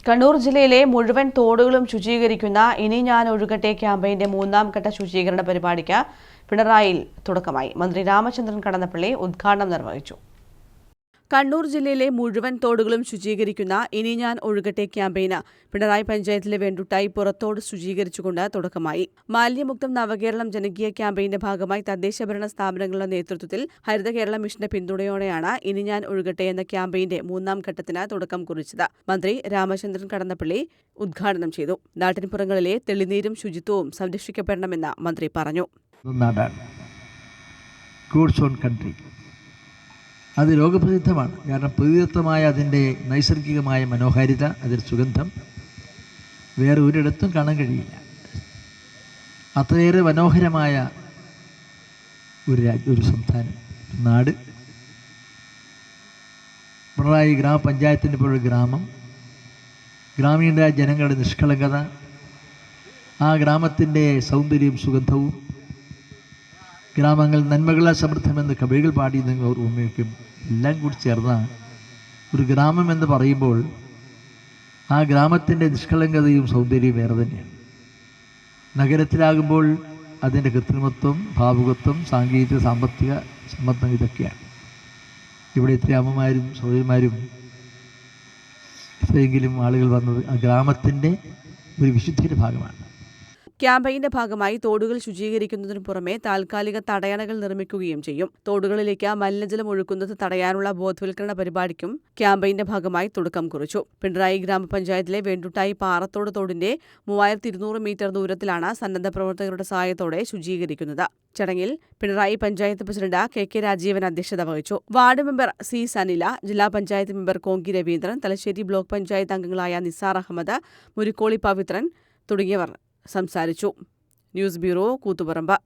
കണ്ണൂർ ജില്ലയിലെ മുഴുവൻ തോടുകളും ശുചീകരിക്കുന്ന ഇനി ഞാൻ ഒഴുകട്ടെ ക്യാമ്പയിന്റെ മൂന്നാം ഘട്ട ശുചീകരണ പരിപാടിക്ക് പിണറായിയിൽ തുടക്കമായി. മന്ത്രി രാമചന്ദ്രൻ കടന്നപ്പള്ളി ഉദ്ഘാടനം നിർവഹിച്ചു. കണ്ണൂർ ജില്ലയിലെ മുഴുവൻ തോടുകളും ശുചീകരിക്കുന്ന ഇനി ഞാൻ ഒഴുകട്ടെ ക്യാമ്പയിന് പിണറായി പഞ്ചായത്തിലെ വെണ്ടുട്ടായി പുറത്തോട് ശുചീകരിച്ചുകൊണ്ട് തുടക്കമായി. മാലിന്യമുക്തം നവകേരളം ജനകീയ ക്യാമ്പയിന്റെ ഭാഗമായി തദ്ദേശഭരണ സ്ഥാപനങ്ങളുടെ നേതൃത്വത്തിൽ ഹരിത കേരള മിഷന്റെ പിന്തുണയോടെയാണ് ഇനി ഞാൻ ഒഴുകട്ടെ എന്ന ക്യാമ്പയിന്റെ മൂന്നാം ഘട്ടത്തിന് തുടക്കം കുറിച്ചത്. മന്ത്രി രാമചന്ദ്രൻ കടന്നപ്പള്ളി ഉദ്ഘാടനം ചെയ്തു. നാട്ടിൻപുറങ്ങളിലെ തെളിനീരും ശുചിത്വവും സംരക്ഷിക്കപ്പെടണമെന്ന് മന്ത്രി പറഞ്ഞു. അത് ലോകപ്രസിദ്ധമാണ്. കാരണം പ്രകൃതിദത്തമായ അതിൻ്റെ നൈസർഗികമായ മനോഹാരിത, അതിൻ്റെ സുഗന്ധം വേറെ ഒരിടത്തും കാണാൻ കഴിയില്ല. അത്രയേറെ മനോഹരമായ ഒരു സംസ്ഥാനം, നാട്. പിണറായി ഗ്രാമപഞ്ചായത്തിൻ്റെ പോലൊരു ഗ്രാമം, ഗ്രാമീണ ജനങ്ങളുടെ നിഷ്കളങ്കത, ആ ഗ്രാമത്തിൻ്റെ സൗന്ദര്യവും സുഗന്ധവും, ഗ്രാമങ്ങൾ നന്മകളാൽ സമൃദ്ധമെന്ന് കവികൾ പാടി നിങ്ങൾ ഓർമ്മയ്ക്കും എല്ലാം കൂടി ചേർന്ന ഒരു ഗ്രാമം എന്ന് പറയുമ്പോൾ ആ ഗ്രാമത്തിൻ്റെ നിഷ്കളങ്കതയും സൗന്ദര്യവും വേറെ തന്നെയാണ്. നഗരത്തിലാകുമ്പോൾ അതിൻ്റെ കൃത്രിമത്വം, ഭാവുകത്വം, സാങ്കേതിക സാമ്പത്തിക സമ്മർദ്ദം ഇതൊക്കെയാണ്. ഇവിടെ ഇത്ര അമ്മമാരും സഹോദരിമാരും ഇത്രയെങ്കിലും ആളുകൾ വന്നത് ആ ഗ്രാമത്തിൻ്റെ ഒരു വിശുദ്ധിയുടെ ഭാഗമാണ്. ക്യാമ്പയിന്റെ ഭാഗമായി തോടുകൾ ശുചീകരിക്കുന്നതിനു പുറമെ താൽക്കാലിക തടയണകൾ നിർമ്മിക്കുകയും ചെയ്യും. തോടുകളിലേക്ക് മലിനജലം ഒഴുക്കുന്നത് തടയാനുള്ള ബോധവൽക്കരണ പരിപാടിക്കും ക്യാമ്പയിന്റെ ഭാഗമായി തുടക്കം കുറിച്ചു. പിണറായി ഗ്രാമപഞ്ചായത്തിലെ വെണ്ടുട്ടായി പാറത്തോട് തോടിന്റെ 3200 മീറ്റർ ദൂരത്തിലാണ് സന്നദ്ധ പ്രവർത്തകരുടെ സഹായത്തോടെ ശുചീകരിക്കുന്നത്. ചടങ്ങിൽ പിണറായി പഞ്ചായത്ത് പ്രസിഡന്റ് കെ രാജീവൻ അധ്യക്ഷത വഹിച്ചു. വാർഡ് മെമ്പർ സി സനില, ജില്ലാ പഞ്ചായത്ത് മെമ്പർ കോങ്കി രവീന്ദ്രൻ, തലശ്ശേരി ബ്ലോക്ക് പഞ്ചായത്ത് അംഗങ്ങളായ നിസാർ അഹമ്മദ്, മുരിക്കോളി പവിത്രൻ തുടങ്ങിയവർ സംസാരിച്ചു. News bureau, Koothuparamba.